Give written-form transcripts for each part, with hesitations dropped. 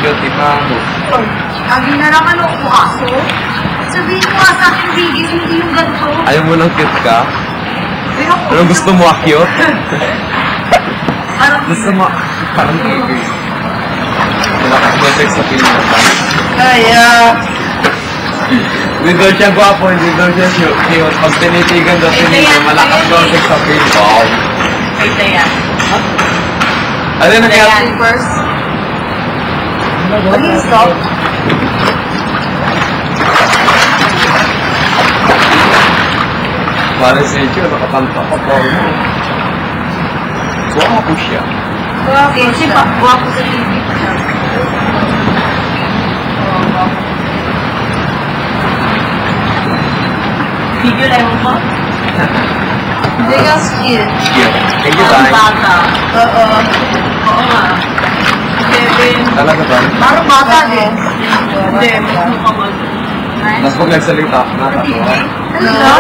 cute, imamo. Lagi na lang ano ko aso. Sabihin mo nga sa akin, Biggie, hindi yung ganito. Ayaw mo lang cute ka? Anong gusto mo, cute? Gusto mo, parang gigil. Nakakabasag sa Pilipinas. Kaya. Hindi daw siya gwapo, hindi daw siya cute. Pag tinitigan daw tinitigan, malakas daw siya sa Pilipinas. Ito yan. Ano na kaya? First. Ano yung stop? Para sa iyo, nakakanta ka pa rin. Gwapo siya. Kasi pa, guwapo sa TV. Video lang mo? Hindi ka cute. Cute. Thank you, Ang bye. bata. Oo. Oo nga. Kevin. Talaga ba? Parang bata din. Hindi, mas mukha mo. Mas pag nagsalita, nakakatawa. Hello?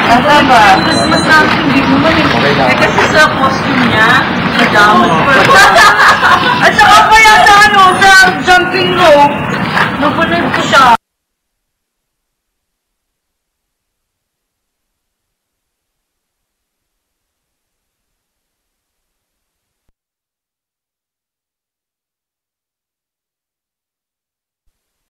Asa ba? Christmas natin, hindi mo man eh. Okay lang. Eh, kasi sa costume niya, nadamot pa. At saka pa yan sa ano, sa jumping rope. Napanood ko siya.